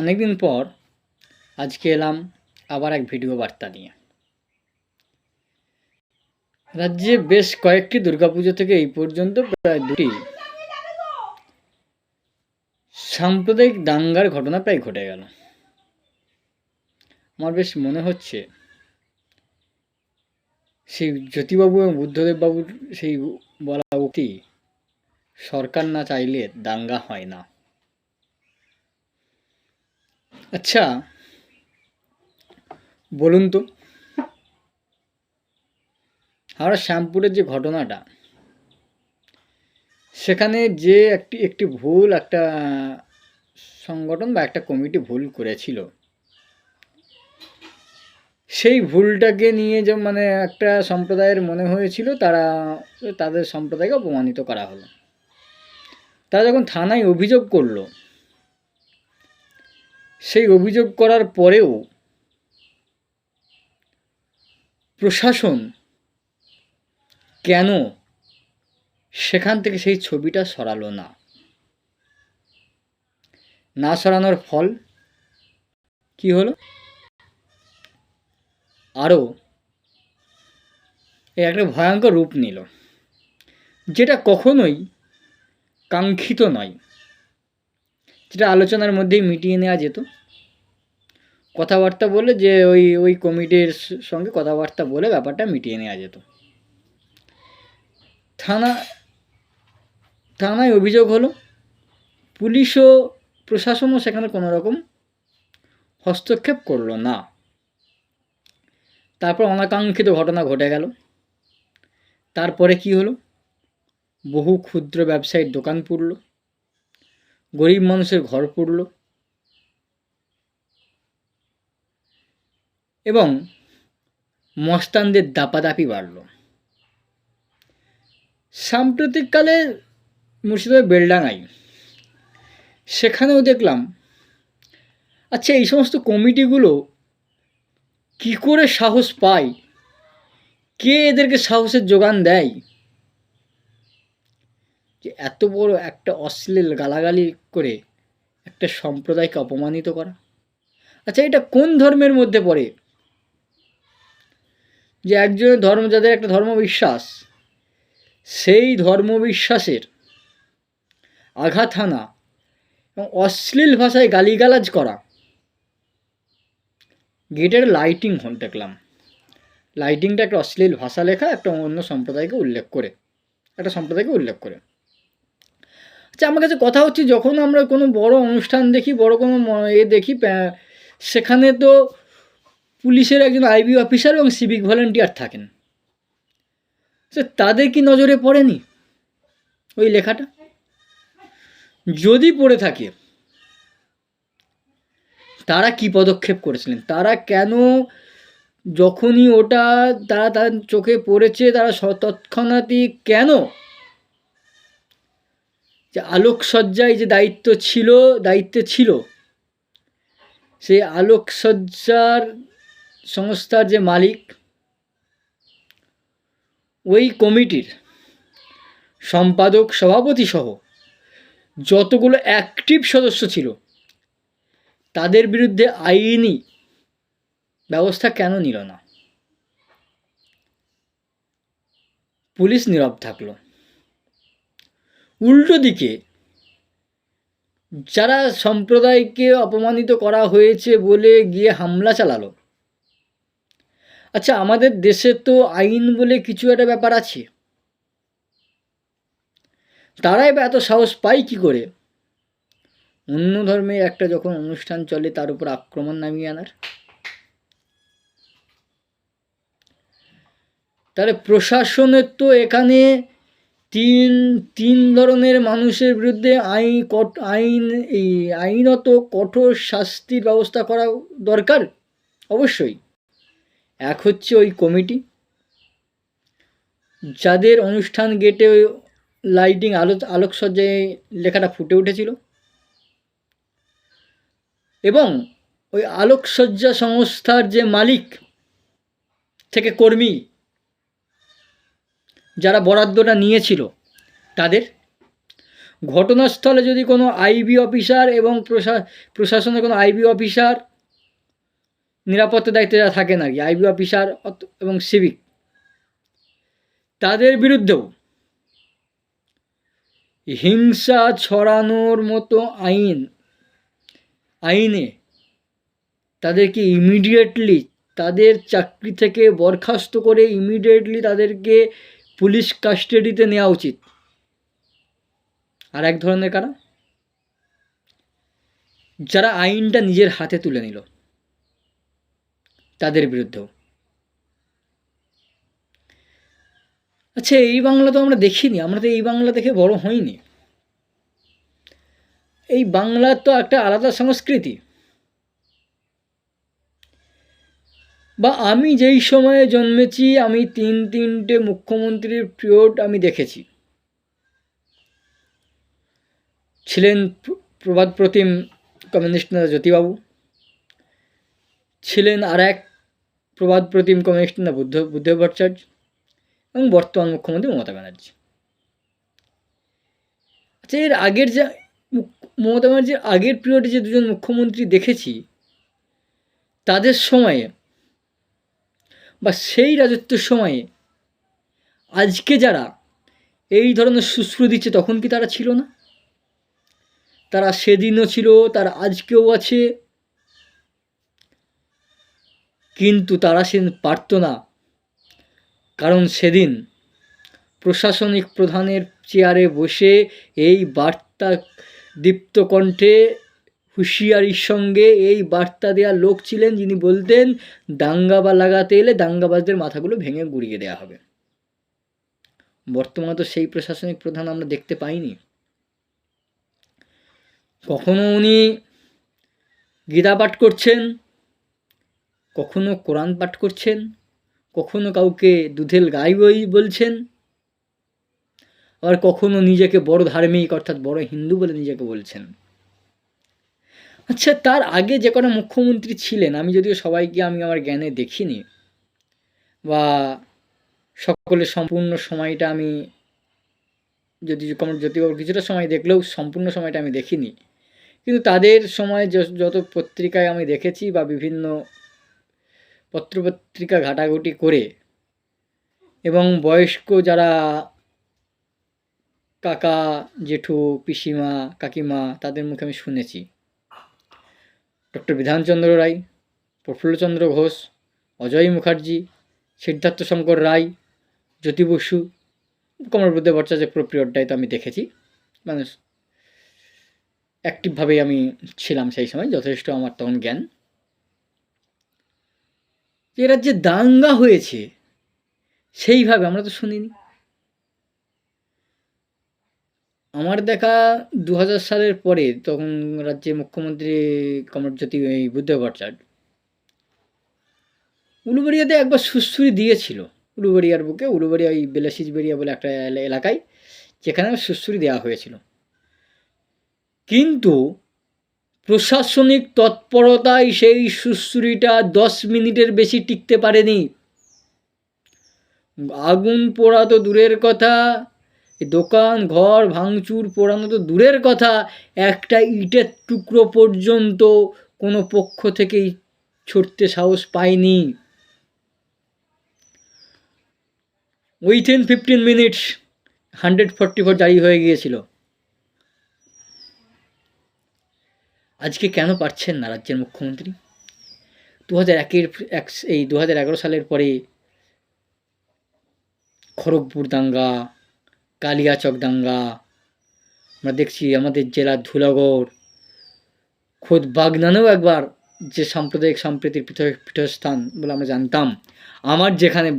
অনেকদিন পর আজকে এলাম আবার এক ভিডিও বার্তা নিয়ে। রাজ্যে বেশ কয়েকটি দুর্গাপুজো থেকে এই পর্যন্ত প্রায় দুটি সাম্প্রদায়িক দাঙ্গার ঘটনা প্রায় ঘটে গেল। আমার বেশ মনে হচ্ছে সেই জ্যোতিবাবু এবং বুদ্ধদেব বাবুর সেই বলা উক্তি, সরকার না চাইলে দাঙ্গা হয় না। আচ্ছা বলুন তো, হাওড়া শ্যামপুরের যে ঘটনাটা, সেখানে যে একটি ভুল একটা সংগঠন বা একটা কমিটি ভুল করেছিল, সেই ভুলটাকে নিয়ে যে একটা সম্প্রদায়ের মনে হয়েছিল তাদের সম্প্রদায়কে অপমানিত করা হলো। তারা যখন থানায় অভিযোগ করলো, সেই অভিযোগ করার পরেও প্রশাসন কেন সেখান থেকে সেই ছবিটা সরালো না সরানোর ফল কি হলো? আরও একটা ভয়ঙ্কর রূপ নিল, যেটা কখনোই কাঙ্ক্ষিত নয়, যেটা আলোচনার মধ্যেই মিটিয়ে নেওয়া যেত। কথাবার্তা বলে যে ওই কমিটির সঙ্গে কথাবার্তা বলে ব্যাপারটা মিটিয়ে নেওয়া যেত। থানায় অভিযোগ হলো, পুলিশ ও প্রশাসনও সেখানে কোনো রকম হস্তক্ষেপ করলো না। তারপর অনাকাঙ্ক্ষিত ঘটনা ঘটে গেল। তারপরে কি হলো? বহু ক্ষুদ্র ব্যবসায়ীর দোকান পুড়ল, গরিব মানুষের ঘর পুড়ল, এবং মস্তানদের দাপাদাপি বাড়ল। সাম্প্রতিককালে মুর্শিদাবাদের বেলডাঙায়, সেখানেও দেখলাম, আচ্ছা এই সমস্ত কমিটিগুলো কি করে সাহস পায়? কে এদেরকে সাহসের যোগান দেয় যে এত বড় একটা অশ্লীল গালাগালি করে একটা সম্প্রদায়কে অপমানিত করা? আচ্ছা এটা কোন ধর্মের মধ্যে পড়ে যে একজনের যাদের একটা ধর্মবিশ্বাস, সেই ধর্মবিশ্বাসের আঘাত হানা এবং অশ্লীল ভাষায় গালিগালাজ করা? গেটের লাইটিং দেখলাম, লাইটিংটা একটা অশ্লীল ভাষা লেখা, একটা অন্য সম্প্রদায়কে উল্লেখ করে, আচ্ছা আমার কাছে কথা হচ্ছে, যখন আমরা কোনো বড় অনুষ্ঠান দেখি, বড় কোনো দেখি, সেখানে তো পুলিশের একজন আইবি অফিসার এবং সিভিক ভলেন্টিয়ার থাকেন, সে তাদের কি নজরে পড়েনি ওই লেখাটা? যদি পড়ে থাকে, তারা কি পদক্ষেপ করেছিলেন? তারা কেন যখনই ওটা তাদের চোখে পড়েছে, তারা তৎক্ষণাৎই কেন যে আলোকসজ্জায় যে দায়িত্বে ছিল, সেই আলোকসজ্জার সংস্থার যে মালিক, ওই কমিটির সম্পাদক, সভাপতি সহ যতগুলো অ্যাক্টিভ সদস্য ছিল, তাদের বিরুদ্ধে আইনি ব্যবস্থা কেন নিল না? পুলিশ নীরব থাকলো। উল্টো দিকে যারা সম্প্রদায়কে অপমানিত করা হয়েছে বলে গিয়ে হামলা চালালো, আচ্ছা আমাদের দেশে তো আইন বলে কিছু একটা ব্যাপার আছে, তারাই বা এত সাহস পায় কি করে অন্য ধর্মের একটা যখন অনুষ্ঠান চলে তার উপর আক্রমণ নামিয়ে আনার? তাহলে প্রশাসনের তো এখানে তিন ধরনের মানুষের বিরুদ্ধে আইনত কঠোর শাস্তির ব্যবস্থা করা দরকার অবশ্যই। এক হচ্ছে ওই কমিটি, যাদের অনুষ্ঠান গেটে লাইটিং আলোকসজ্জায় লেখাটা ফুটে উঠেছিল, এবং ওই আলোকসজ্জা সংস্থার যে মালিক থেকে কর্মী যারা বরাদ্দটা নিয়েছিল তাদের, ঘটনাস্থলে যদি কোনো আইবি অফিসার এবং প্রশাসনের কোনো আইবি অফিসার, নিরাপত্তা দায়িত্বে যারা থাকেন আর কি, আইবি অফিসার এবং সিভিক, তাদের বিরুদ্ধেও হিংসা ছড়ানোর মতো আইনে তাদেরকে ইমিডিয়েটলি তাদের চাকরি থেকে বরখাস্ত করে ইমিডিয়েটলি তাদেরকে পুলিশ কাস্টাডিতে নেওয়া উচিত। আর এক ধরনের কারা, যারা আইনটা নিজের হাতে তুলে নিল, তাদের বিরুদ্ধেও। আচ্ছা, এই বাংলা তো আমরা দেখিনি, আমরা তো এই বাংলা দেখে বড় হইনি। এই বাংলার তো একটা আলাদা সংস্কৃতি। বা আমি যেই সময়ে জন্মেছি, আমি তিনটে মুখ্যমন্ত্রীর পিরিয়ড আমি দেখেছি। ছিলেন প্রবাদ প্রতিম কমিউনিস্ট নেতা জ্যোতিবাবু, ছিলেন আর এক প্রবাদ প্রতিম কমিউনিস্ট নেতা বুদ্ধদেব ভট্টাচার্য, এবং বর্তমান মুখ্যমন্ত্রী মমতা ব্যানার্জি। আচ্ছা, এর আগের যে মমতা ব্যানার্জির আগের পিরিয়ডে যে দুজন মুখ্যমন্ত্রী দেখেছি, তাদের সময়ে বা সেই রাজত্বের সময়ে আজকে যারা এই ধরনের সুশ্রু দিচ্ছে, তখন কি তারা ছিল না? তারা সেদিনও ছিল, তারা আজকেও আছে, কিন্তু তারা সেদিন পারত না, কারণ সেদিন প্রশাসনিক প্রধানের চেয়ারে বসে এই বার্তা দীপ্ত কণ্ঠে হুঁশিয়ারির সঙ্গে এই বার্তা দেওয়ার লোক ছিলেন, যিনি বলতেন দাঙ্গা বা লাগাতে এলে দাঙ্গাবাজদের মাথাগুলো ভেঙে গুড়িয়ে দেওয়া হবে। বর্তমানে তো সেই প্রশাসনিক প্রধান আমরা দেখতে পাইনি। কখনো উনি গীতা পাঠ করছেন, কখনো কোরআন পাঠ করছেন, কখনো কাউকে দুধেল গাই বলছেন, আবার কখনো নিজেকে বড় ধার্মিক অর্থাৎ বড় হিন্দু বলে নিজেকে বলছেন। আচ্ছা, তার আগে যে কটা মুখ্যমন্ত্রী ছিলেন, আমি যদিও সবাইকে আমি আমার জ্ঞানে দেখিনি, বা সকলের সম্পূর্ণ সময়টা আমি জ্যোতিবাবুর কিছুটা সময় দেখলেও সম্পূর্ণ সময়টা আমি দেখিনি, কিন্তু তাদের সময় যত পত্রিকায় আমি দেখেছি বা বিভিন্ন পত্রপত্রিকা ঘাটাঘুটি করে, এবং বয়স্ক যারা কাকা জেঠু পিসিমা কাকিমা, তাদের মুখে আমি শুনেছি ডক্টর বিধানচন্দ্র রায়, প্রফুল্লচন্দ্র ঘোষ, অজয় মুখার্জি, সিদ্ধার্থ শঙ্কর রায়, জ্যোতি বসু, কমল বুদ্ধদেব ভট্টাচার্যের পুরো পিরিয়ডটাই তো আমি দেখেছি। মানে অ্যাক্টিভভাবেই আমি ছিলাম সেই সময়, যথেষ্ট আমার তখন জ্ঞান। এরা যে দাঙ্গা হয়েছে সেইভাবে আমরা তো শুনিনি। আমার দেখা 2000 সালের পরে, তখন রাজ্যের মুখ্যমন্ত্রী কমলজ্যোতি বুদ্ধদেব ভট্টাচার্য উলুবেড়িয়াতে একবার সুশ্রুতি দিয়েছিল, উলুবেড়িয়ার বুকে, উলুবেড়িয়া ওই বেলাসিজবেড়িয়া বলে একটা এলাকায়, যেখানে সুশ্রুতি দেওয়া হয়েছিল। কিন্তু প্রশাসনিক তৎপরতায় সেই সুশ্রুতিটা 10 মিনিটের বেশি টিকতে পারেনি। আগুন পোড়া তো দূরের কথা, দোকান ঘর ভাঙচুর পোড়ানো তো দূরের কথা, একটা ইটের টুকরো পর্যন্ত কোনো পক্ষ থেকেই ছুটতে সাহস পায়নি। উইথিন 15 মিনিটস 144 জারি হয়ে গিয়েছিল। আজকে কেন পারছেন না রাজ্যের মুখ্যমন্ত্রী? 2011 সালের পরে খড়গপুর দাঙ্গা, কালিয়াচক দাঙ্গা, আমরা দেখছি আমাদের জেলার ধুলাগড়, খোদ বাগনানেও একবার, যে সাম্প্রদায়িক সম্প্রীতির পীঠস্থান বলে আমরা জানতাম, আমার যেখানে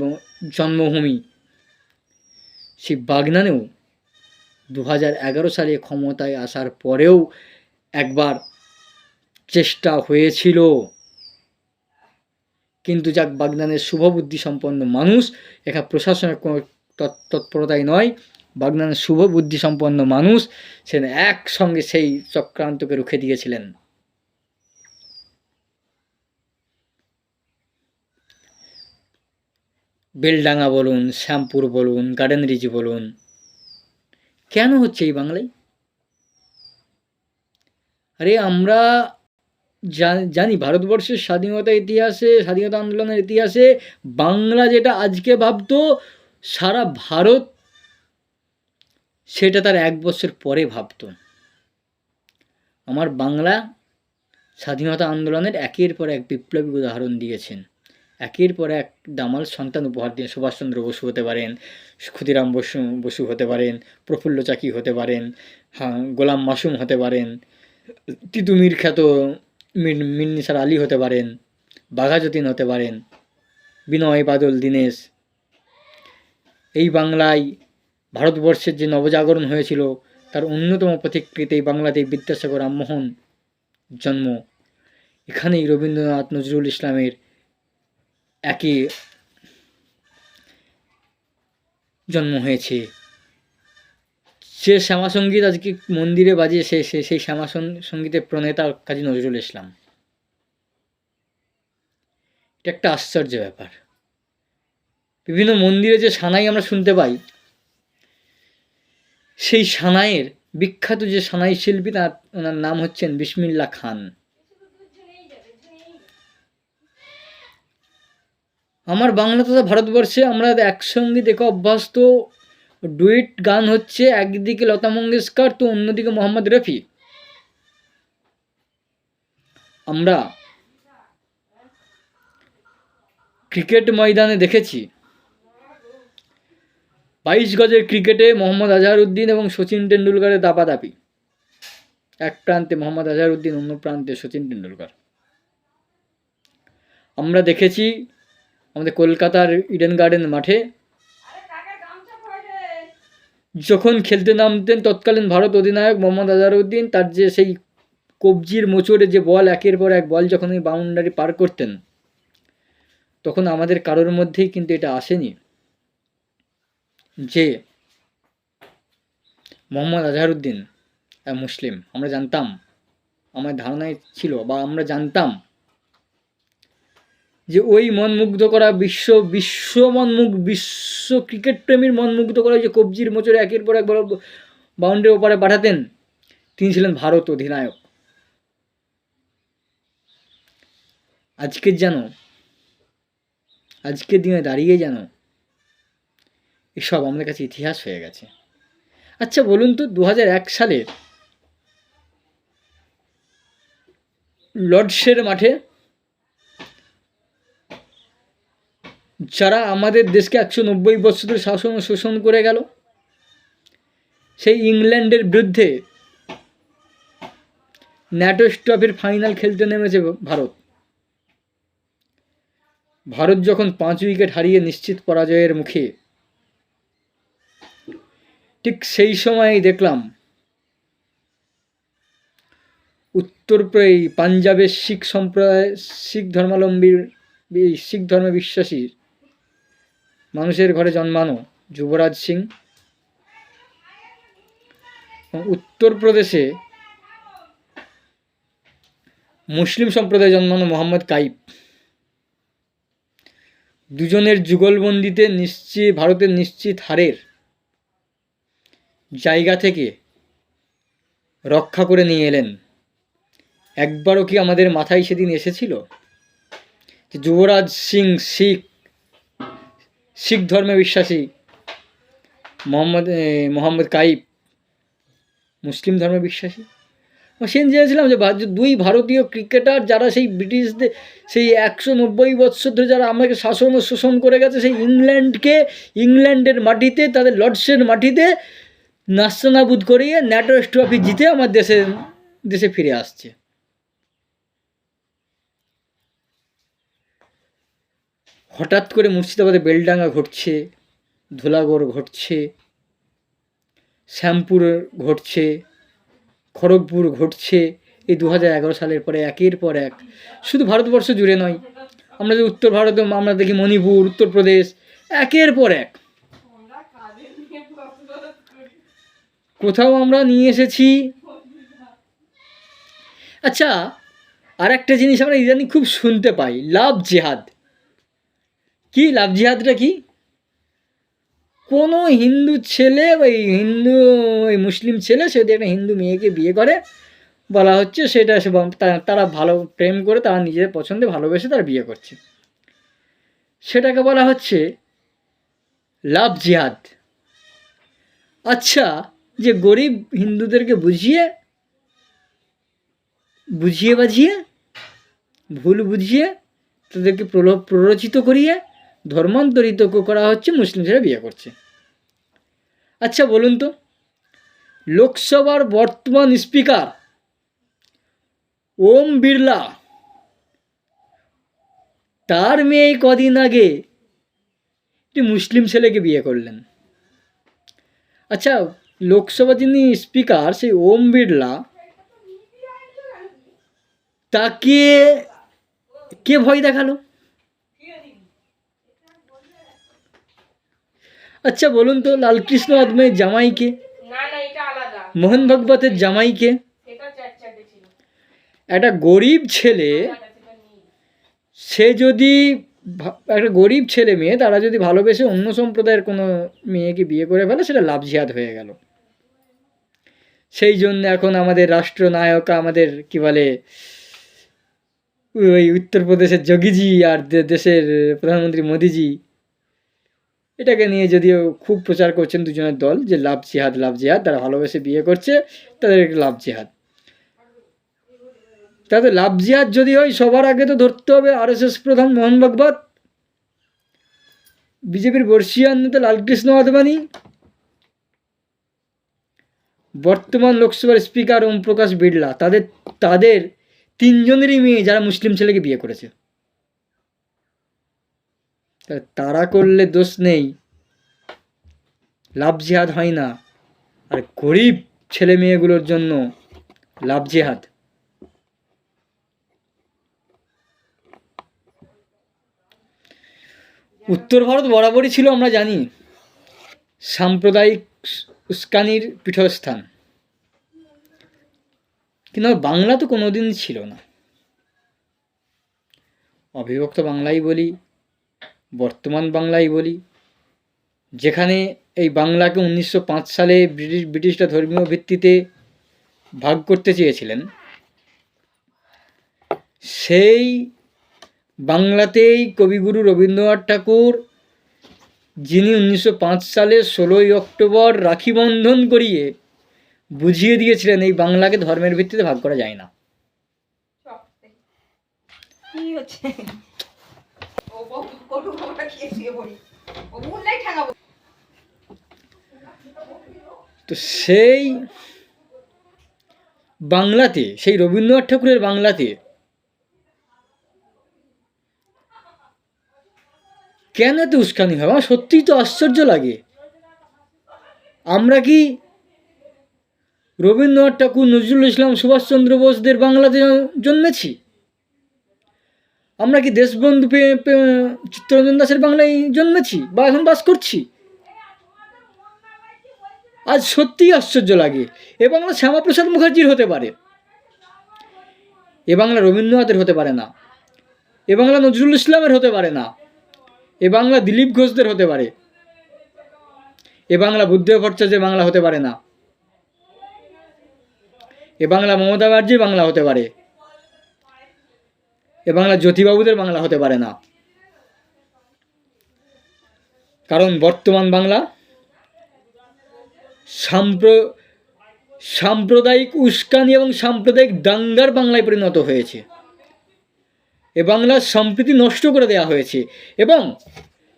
জন্মভূমি, সেই বাগনানেও 2011 সালে ক্ষমতায় আসার পরেও একবার চেষ্টা হয়েছিল, কিন্তু যাক, বাগনানের শুভবুদ্ধি সম্পন্ন মানুষ, এখানে প্রশাসনের কোনো তৎপরতাই নয়, বাগনানের শুভবুদ্ধি সম্পন্ন মানুষ সে একসঙ্গে সেই চক্রান্তকে রুখে দিয়েছিলেন। বেলডাঙ্গা বলুন, শ্যামপুর বলুন, গার্ডেন রিচ বলুন, কেন হচ্ছে এই বাংলায়? আরে আমরা জানি ভারতবর্ষের স্বাধীনতা ইতিহাসে, স্বাধীনতা আন্দোলনের ইতিহাসে বাংলা যেটা আজকে ভাবতো, সারা ভারত সেটা তার 1 বছর পরে ভাবতো। আমার বাংলা স্বাধীনতা আন্দোলনের একের পর এক বিপ্লবী উদাহরণ দিয়েছেন, একের পর এক দামাল সন্তান উপহার দিয়ে। সুভাষচন্দ্র বসু হতে পারেন, ক্ষুদিরাম বসু হতে পারেন, প্রফুল্ল চাকি হতে পারেন, গোলাম মাসুম হতে পারেন, তিতুমির খ্যাত মীর নিসার আলী হতে পারেন, বাঘা যতীন হতে পারেন, বিনয় বাদল দীনেশ। এই বাংলায় ভারতবর্ষের যে নবজাগরণ হয়েছিল তার অন্যতম পথিকৃত এই বাংলাতেই বিদ্যাসাগর রামমোহন জন্ম, এখানেই রবীন্দ্রনাথ নজরুল ইসলামের একই জন্ম হয়েছে। যে শ্যামাসঙ্গীত আজকে মন্দিরে বাজে, সেই শ্যামা সঙ্গীতের প্রণেতা কাজী নজরুল ইসলাম। এটা একটা আশ্চর্য ব্যাপার। বিভিন্ন মন্দিরে যে সানাই আমরা শুনতে পাই, সেই সানাইয়ের বিখ্যাত যে সানাই শিল্পী, ওনার নাম হচ্ছেন বিসমিল্লাহ খান। আমার বাংলা তথা ভারতবর্ষে আমরা একসঙ্গে দেখে অভ্যস্ত ডুয়েট গান হচ্ছে, একদিকে লতা মঙ্গেশকর তো অন্যদিকে মোহাম্মদ রফি। আমরা ক্রিকেট ময়দানে দেখেছি 22 গজের ক্রিকেটে মোহাম্মদ আজহারউদ্দিন এবং সচিন টেন্ডুলকারের দাপাদাপি। এক প্রান্তে মোহাম্মদ আজহারউদ্দিন, অন্য প্রান্তে সচিন টেন্ডুলকার। আমরা দেখেছি আমাদের কলকাতার ইডেন গার্ডেন মাঠে যখন খেলতে নামতেন তৎকালীন ভারত অধিনায়ক মোহাম্মদ আজহারউদ্দিন, তার যে সেই কবজির মোচড়ে যে বল, একের পর এক বল যখন ওই বাউন্ডারি পার করতেন, তখন আমাদের কারোর মধ্যেই কিন্তু এটা আসেনি যে মোহাম্মদ আজহারউদ্দিন মুসলিম। আমরা জানতাম, আমার ধারণায় ছিল বা আমরা জানতাম যে ওই মনমুগ্ধ করা বিশ্ব ক্রিকেট প্রেমীর মনমুগ্ধ করা যে কবজির মোচড়ে একের পর এক বল বাউন্ডারি ওপারে পাঠাতেন, তিনি ছিলেন ভারত অধিনায়ক। আজকের দিনে দাঁড়িয়ে যেন এসব আমাদের কাছে ইতিহাস হয়ে গেছে। আচ্ছা বলুন তো, 2001 সালে লর্ডসের মাঠে যারা আমাদের দেশকে 190 বছর ধরে শাসন ও শোষণ করে গেল, সেই ইংল্যান্ডের বিরুদ্ধে ন্যাটো ট্রফির ফাইনাল খেলতে নেমেছে ভারত যখন 5 উইকেট হারিয়ে নিশ্চিত পরাজয়ের মুখে, ঠিক সেই সময়ই দেখলাম পাঞ্জাবের শিখ সম্প্রদায়, শিখ ধর্মে বিশ্বাসী মানুষের ঘরে জন্মানো যুবরাজ সিং, উত্তরপ্রদেশে মুসলিম সম্প্রদায়ে জন্মানো মোহাম্মদ কাইফ, দুজনের যুগলবন্দিতে ভারতের নিশ্চিত হারের জায়গা থেকে রক্ষা করে নিয়ে এলেন। একবারও কি আমাদের মাথায় সেদিন এসেছিল যে যুবরাজ সিং শিখ ধর্মে বিশ্বাসী, মোহাম্মদ কাইফ মুসলিম ধর্মে বিশ্বাসী? সেদিন জেনেছিলাম যে 2 ভারতীয় ক্রিকেটার যারা সেই ব্রিটিশদের সেই 190 বছর ধরে যারা আমাকে শাসন ও শোষণ করে গেছে, সেই ইংল্যান্ডের মাটিতে, তাদের লর্ডসের মাটিতে নাস্তানাবুদ করিয়ে ন্যাটো ট্রফি জিতে আমার দেশে ফিরে আসছে। হঠাৎ করে মুর্শিদাবাদে বেলডাঙ্গা ঘটছে, ধুলাগড় ঘটছে, শ্যামপুর ঘটছে, খড়গপুর ঘটছে। এই 2011 সালের পরে একের পর এক, শুধু ভারতবর্ষ জুড়ে নয়, আমরা যে উত্তর ভারতে আমরা দেখি মণিপুর, উত্তরপ্রদেশ, একের পর এক কোথাও আমরা নিয়ে এসেছি। আচ্ছা, আর একটা জিনিস আমরা ইদানিং খুব শুনতে পাই, লাভ জিহাদ। কি লাভ জিহাদটা কি? কোনো হিন্দু ছেলে ওই মুসলিম ছেলে সে যদি একটা হিন্দু মেয়েকে বিয়ে করে, বলা হচ্ছে, সেটা তারা ভালো প্রেম করে, তারা নিজের পছন্দে ভালোবেসে তারা বিয়ে করছে, সেটাকে বলা হচ্ছে লাভ জিহাদ। আচ্ছা, যে গরিব হিন্দুদেরকে বুঝিয়ে বাজিয়ে, ভুল বুঝিয়ে, তাদেরকে প্ররোচিত করিয়ে ধর্মান্তরিত করা হচ্ছে, মুসলিম ছেলে বিয়ে করছে। আচ্ছা বলুন তো, লোকসভার বর্তমান স্পিকার ওম বিড়লা, তার মেয়ে কদিন আগে একটি মুসলিম ছেলেকে বিয়ে করলেন। আচ্ছা, লোকসভা যিনি স্পিকার সেই ওম বিড়লা, তাকে কে ভয় দেখালো? আচ্ছা বলুন তো, লালকৃষ্ণ আদবানির জামাইকে, মোহন ভাগবতের জামাইকে, একটা গরিব ছেলে, সে যদি একটা গরিব ছেলে মেয়ে তারা যদি ভালোবেসে অন্য সম্প্রদায়ের কোনো মেয়েকে বিয়ে করে ফেলে, সেটা লাভ জিহাদ হয়ে গেল। সেই জন্য এখন আমাদের রাষ্ট্রনায়ক, আমাদের কি বলে, ওই উত্তরপ্রদেশের যোগীজি আর দেশের প্রধানমন্ত্রী মোদিজি, এটাকে নিয়ে যদিও খুব প্রচার করছেন দুজনের দল, যে লাভ জিহাদ, লাভ জিহাদ, তারা ভালোবেসে বিয়ে করছে, তাদের লাভ জিহাদ। তাতে লাভ জিহাদ যদি হয়, সবার আগে তো ধরতে হবে আরএসএস প্রধান মোহন ভাগবত, বিজেপির বর্ষীয়ান নেতা লালকৃষ্ণ আদবানি, বর্তমান লোকসভার স্পিকার ওম প্রকাশ বিড়লা, তাদের তিনজনেরই মেয়ে যারা মুসলিম ছেলেকে বিয়ে করেছে। তারা করলে দোষ নেই, লাভ জিহাদ হয় না, আর গরিব ছেলে মেয়েগুলোর জন্য লাভ জিহাদ। উত্তর ভারত বরাবরই ছিল, আমরা জানি, সাম্প্রদায়িক উস্কানির পীঠস্থান, কিন্তু বাংলা তো কোনোদিন ছিল না। অবিভক্ত বাংলাই বলি, বর্তমান বাংলাই বলি, যেখানে এই বাংলাকে 1905 সালে ব্রিটিশরা ধর্মীয় ভিত্তিতে ভাগ করতে চেয়েছিলেন, সেই বাংলাতেই কবিগুরু রবীন্দ্রনাথ ঠাকুর, যিনি 1905 সালে 16ই অক্টোবর রাখি বন্ধন করিয়ে বুঝিয়ে দিয়েছিলেন এই বাংলাকে ধর্মের ভিত্তিতে ভাগ করা যায় না। তো সেই বাংলাতে, সেই রবীন্দ্রনাথ ঠাকুরের বাংলাতে কেন এত উস্কানি হয়? আমার সত্যিই তো আশ্চর্য লাগে। আমরা কি রবীন্দ্রনাথ ঠাকুর, নজরুল ইসলাম, সুভাষচন্দ্র বোসদের বাংলাতে জন্মেছি? আমরা কি দেশবন্ধু চিত্তরঞ্জন দাসের বাংলায় জন্মেছি বা এখন বাস করছি? আজ সত্যিই আশ্চর্য লাগে। এ বাংলা শ্যামাপ্রসাদ মুখার্জির হতে পারে, এ বাংলা রবীন্দ্রনাথের হতে পারে না, এ বাংলা নজরুল ইসলামের হতে পারে না, এ বাংলা দিলীপ ঘোষদের হতে পারে, এ বাংলা বুদ্ধদেব ভট্টাচার্যের বাংলা হতে পারে না, এ বাংলা মমতা ব্যানার্জির বাংলা হতে পারে, এ বাংলা জ্যোতিবাবুদের বাংলা হতে পারে না। কারণ বর্তমান বাংলা সাম্প্রদায়িক উস্কানি এবং সাম্প্রদায়িক দাঙ্গার বাংলায় পরিণত হয়েছে। এ বাংলার সম্প্রীতি নষ্ট করে দেওয়া হয়েছে, এবং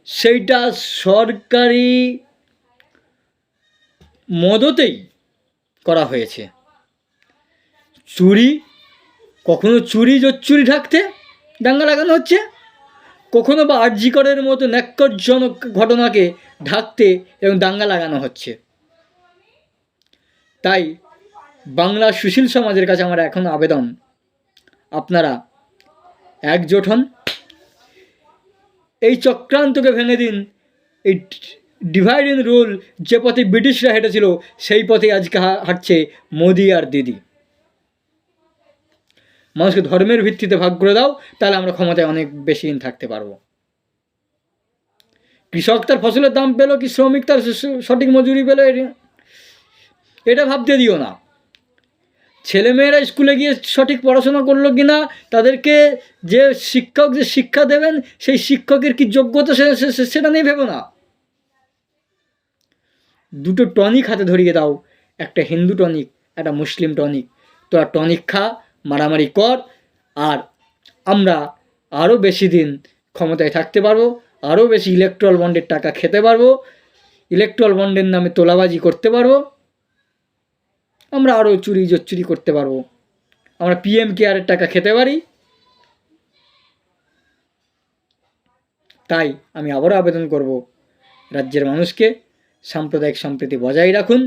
সেইটা সরকারি মদতেই করা হয়েছে। চুরি, কখনো চুরি জোচ্চুরি ঢাকতে দাঙ্গা লাগানো হচ্ছে, কখনো বা আরজি করের মতো ন্যাক্কারজনক ঘটনাকে ঢাকতে এবং দাঙ্গা লাগানো হচ্ছে। তাই বাংলার সুশীল সমাজের কাছে আমার এখন আবেদন, আপনারা একজোট হন, এই চক্রান্তকে ভেঙে দিন। এই ডিভাইড অ্যান্ড রুল যে পথে ব্রিটিশরা হেঁটেছিল, সেই পথে আজকে হাঁটছে মোদি আর দিদি। মানুষকে ধর্মের ভিত্তিতে ভাগ করে দাও, তাহলে আমরা ক্ষমতায় অনেক বেশি দিন থাকতে পারবো। কৃষক তার ফসলের দাম পেলো কি শ্রমিক তার সঠিক মজুরি পেলো, এটা ভাবতে দিও না। ছেলেমেয়েরা স্কুলে গিয়ে সঠিক পড়াশোনা করলো কি না, তাদেরকে যে শিক্ষক যে শিক্ষা দেবেন সেই শিক্ষকের কি যোগ্যতা সেটা নিয়ে ভেবো না। দুটো টনিক হাতে ধরিয়ে দাও, একটা হিন্দু টনিক, একটা মুসলিম টনিক। তোরা টনিক খা, মারামারি কর, আর আমরা আরও বেশি দিন ক্ষমতায় থাকতে পারবো, আরও বেশি ইলেকট্রাল বন্ডের টাকা খেতে পারবো, ইলেকট্রাল বন্ডের নামে তোলাবাজি করতে পারবো, আমরা আরও চুরি করতে পারবো, আমরা পিএম কেয়ারের টাকা খেতে পারি। তাই আমি আবারও আবেদন করব রাজ্যের মানুষকে, সাম্প্রদায়িক সম্প্রীতি বজায় রাখুন,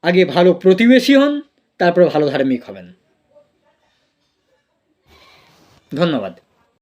আগে ভালো প্রতিবেশী হন, তারপর ভালো ধার্মিক হবেন। ধন্যবাদ।